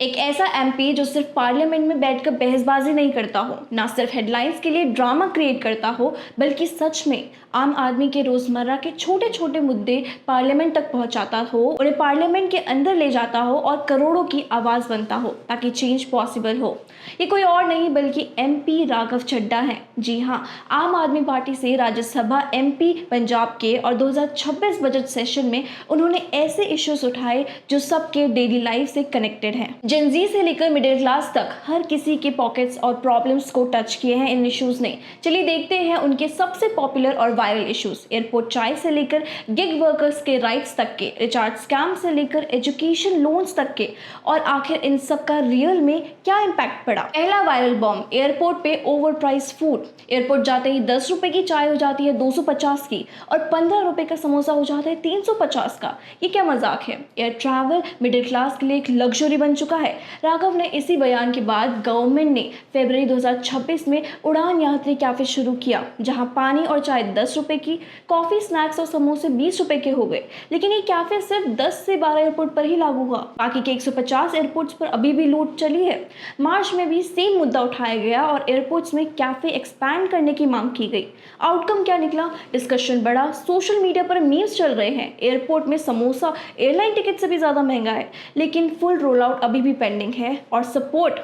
एक ऐसा एमपी जो सिर्फ पार्लियामेंट में बैठकर बहसबाजी नहीं करता हो, ना सिर्फ हेडलाइंस के लिए ड्रामा क्रिएट करता हो, बल्कि सच में आम आदमी के रोजमर्रा के छोटे छोटे मुद्दे पार्लियामेंट तक पहुंचाता हो, उन्हें पार्लियामेंट के अंदर ले जाता हो और करोड़ों की आवाज बनता हो ताकि चेंज पॉसिबल हो। ये कोई और नहीं बल्कि एमपी राघव चड्ढा हैं। जी हाँ, आम आदमी पार्टी से राज्यसभा एमपी पंजाब के, और 2026 बजट सेशन में उन्होंने ऐसे इश्यूज उठाए जो सबके डेली लाइफ से कनेक्टेड हैं। जेनजी से लेकर मिडिल क्लास तक हर किसी के पॉकेट्स और प्रॉब्लम्स को टच किए हैं इन इश्यूज ने। चलिए देखते हैं उनके सबसे पॉपुलर और वायरल इश्यूज। एयरपोर्ट चाय से लेकर गिग वर्कर्स के राइट्स तक के, रिचार्ज स्कैम से लेकर एजुकेशन लोन्स तक के, और आखिर इन सब का रियल में क्या इम्पैक्ट पड़ा। पहला वायरल बॉम्ब, एयरपोर्ट पे ओवर प्राइस फूड। एयरपोर्ट जाते ही 10 रुपए की चाय हो जाती है 250 की, और 15 रुपए का समोसा हो जाता है 350 का। ये क्या मजाक है। एयर ट्रैवल मिडिल क्लास के लिए एक लग्जरी बन चुका है। राघव ने इसी बयान के बाद गवर्नमेंट ने फरवरी 2026 में उड़ान यात्री कैफे शुरू किया, जहां पानी और चाय 10 रुपए की, कॉफी, स्नैक्स और समोसे 20 रुपए के हो गए। लेकिन ये कैफे सिर्फ 10 से 12 एयरपोर्ट पर ही लागू हुआ। बाकी के 150 एयरपोर्ट्स पर अभी भी लूट चली है। मार्च में भी सेम मुद्दा उठाया गया और एयरपोर्ट्स में कैफे एक्सपैंड करने की मांग की गई। आउटकम क्या निकला? डिस्कशन बढ़ा, सोशल मीडिया पर मीम्स चल रहे हैं। एयरपोर्ट में समोसा एयरलाइन टिकट से भी ज्यादा महंगा है, लेकिन फुल रोल आउट अभी भी पेंडिंग है और सपोर्ट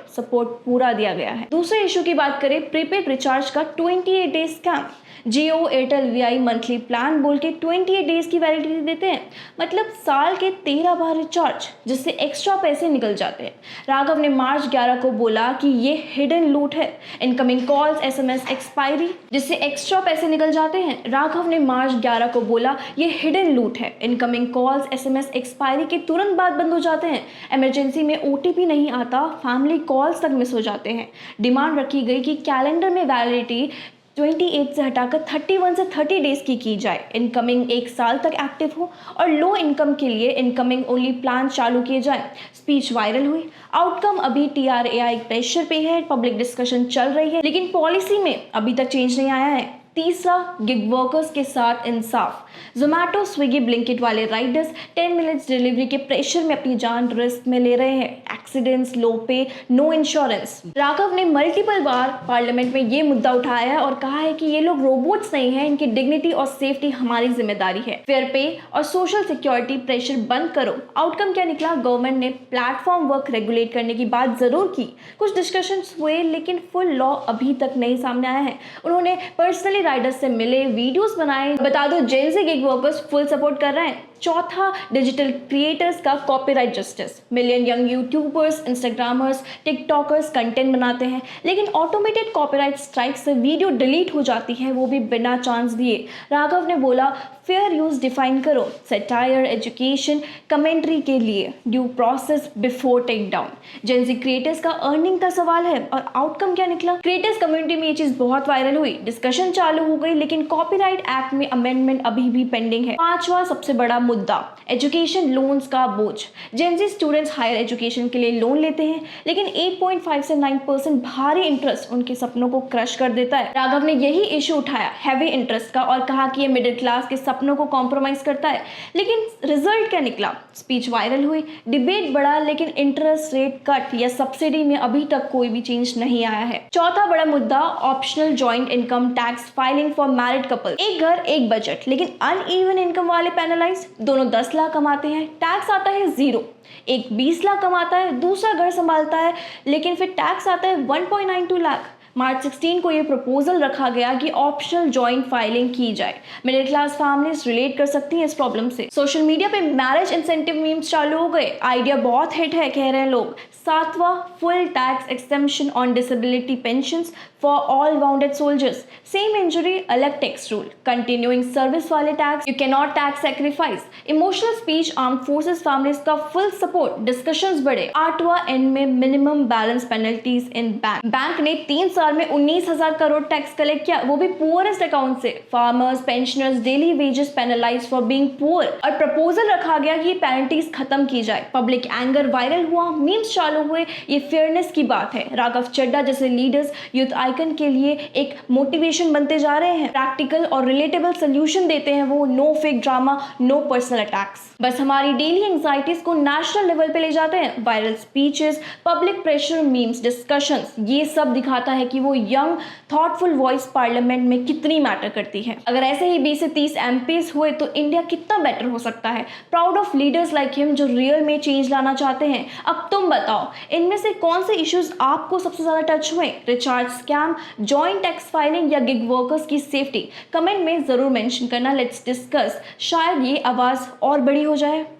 पूरा दिया गया है। दूसरे इशू की बात करें, प्रीपेड रिचार्ज का 28 days scam. Jio Airtel VI monthly plan बोल के 28 डेज की वैलिडिटी देते हैं, मतलब साल के 13 बार रिचार्ज, जिससे एक्स्ट्रा पैसे निकल जाते हैं। राघव ने मार्च 11 को बोला कि ये हिडन लूट है, इनकमिंग कॉल्स, एसएमएस एक्सपायरी, जिससे एक्स्ट्रा पैसे निकल जाते हैं। राघव ने मार्च 11 को बोला ये हिडन लूट है, इनकमिंग कॉल्स, एसएमएस एक्सपायरी के तुरंत बाद बंद हो जाते हैं, इमरजेंसी में ओटीपी नहीं आता, फैमिली कॉल्स तक मिस हो जाते हैं। डिमांड रखी गई कि कैलेंडर में वैलिडिटी 28 से हटाकर 31 से 30 डेज की जाए, इनकमिंग 1 साल तक एक्टिव हो, और लो इनकम के लिए इनकमिंग ओनली प्लान चालू किए जाए। स्पीच वायरल हुई। आउटकम अभी TRAI प्रेशर पे है, पब्लिक डिस्कशन चल रही है, लेकिन पॉलिसी में अभी तक चेंज नहीं आया है। तीसरा, गिग वर्कर्स के साथ इंसाफ। जोमैटो, स्विगी, ब्लिंकिट वाले राइडर्स 10 मिनट्स डिलीवरी के प्रेशर में अपनी जान रिस्क में ले रहे हैं। एक्सीडेंट्स, लो पे, नो इंश्योरेंस। राघव ने मल्टीपल बार पार्लियामेंट में ये मुद्दा उठाया है और कहा है कि ये लोग रोबोट्स नहीं हैं, इनकी डिग्निटी और सेफ्टी हमारी जिम्मेदारी है। फेयर पे और सोशल सिक्योरिटी प्रेशर बंद करो। आउटकम क्या निकला? गवर्नमेंट ने प्लेटफॉर्म वर्क रेगुलेट करने की बात जरूर की, कुछ डिस्कशन हुए, लेकिन फुल लॉ अभी तक नहीं सामने आया है। उन्होंने पर्सनली राइडर्स से मिले, वीडियोस बनाए। बता दो, Gen Z gig workers full support कर रहे हैं। चौथा, डिजिटल क्रिएटर्स का copyright justice. Million young YouTubers, Instagrammers, TikTokers content बनाते हैं, लेकिन ऑटोमेटेड कॉपीराइट स्ट्राइक से वीडियो डिलीट हो जाती है, वो भी बिना चांस दिए। राघव ने बोला फेयर यूज डिफाइन करो, सैटायर, एजुकेशन, कमेंट्री के लिए due process before take down. Gen Z creators का अर्निंग का सवाल है और आउटकम क्या निकला? क्रिएटर्स कम्युनिटी में ये चीज बहुत वायरल हुई, डिस्कशन चालू हो गई, लेकिन कॉपीराइट एक्ट में अमेंडमेंट अभी भी पेंडिंग है। पांचवा सबसे बड़ा मुद्दा, एजुकेशन लोन्स का बोझ। जेनजी स्टूडेंट्स हायर एजुकेशन के लिए लोन लेते हैं, लेकिन 8.5 से 9% भारी इंटरेस्ट उनके सपनों को क्रश कर देता है। राघव ने यही इशू उठाया, हैवी इंटरेस्ट का, और कहा कि ये मिडिल क्लास के सपनों को कॉम्प्रोमाइज करता है। लेकिन रिजल्ट क्या निकला? स्पीच वायरल हुई, डिबेट बढ़ा, लेकिन इंटरेस्ट रेट कट या सब्सिडी में अभी तक कोई भी चेंज नहीं आया है। चौथा बड़ा मुद्दा, optional joint income tax filing for married couple. एक घर एक बजट, लेकिन अनइवन इनकम वाले पेनलाइज। दोनों 10 लाख कमाते हैं, टैक्स आता है 0। एक 20 लाख कमाता है, दूसरा घर संभालता है, लेकिन फिर टैक्स आता है 1.92 लाख। मार्च 16 को ये प्रपोजल रखा गया कि ऑप्शनल जॉइंट फाइलिंग की जाए। मिडिल क्लास फैमिलीज रिलेट कर सकती हैं इस प्रॉब्लम से। सोशल मीडिया पे मैरिज इंसेंटिव मीम्स चालू हो गए, आइडिया बहुत हिट है कह रहे हैं लोग। सातवां, full tax exemption on disability pensions for all bounded soldiers. Same injury अलग टैक्स रूल, कंटिन्यूइंग सर्विस वाले tax, you can not tax sacrifice. Emotional speech, arm forces families का फुल सपोर्ट, डिस्कशंस बढ़े। आठवां एंड में minimum balance penalties इन bank. Bank ने 3 साल में 19,000 crore tax collect किया, वो भी पुअरेस्ट अकाउंट से। Farmers, pensioners, daily wages penalise for being poor, और प्रपोजल रखा गया कि ये पेनल्टीज खत्म की जाए। पब्लिक एंगर वायरल हुआ, मीम्स चालू हुए। ये फेयरनेस की बात है। राघव चड्ढा जैसे लीडर्स, यूथ आइकन के लिए एक मोटिवेशन बनते जा रहे हैं। प्रैक्टिकल और रिलेटेबल सोल्यूशन देते हैं वो, no fake drama, no personal attacks. बस हमारी डेली एंग्जाइटीज को नेशनल लेवल पे ले जाते हैं। Viral speeches, public pressure, memes, discussions, ये सब दिखाता है कि वो यंग थॉटफुल वॉइस पार्लियामेंट में कितनी मैटर करती है। अगर ऐसे ही 20 से 30 एमपीज हुए तो इंडिया कितना बेटर हो सकता है। Proud of leaders like him जो रियल में चेंज लाना चाहते हैं। अब तुम बताओ, इनमें से कौन से इश्यूज आपको सबसे ज्यादा टच हुए? Recharge scam, joint tax filing या गिग वर्कर्स की सेफ्टी? कमेंट में जरूर मेंशन करना, लेट्स डिस्कस। शायद ये आवाज और बड़ी हो जाए।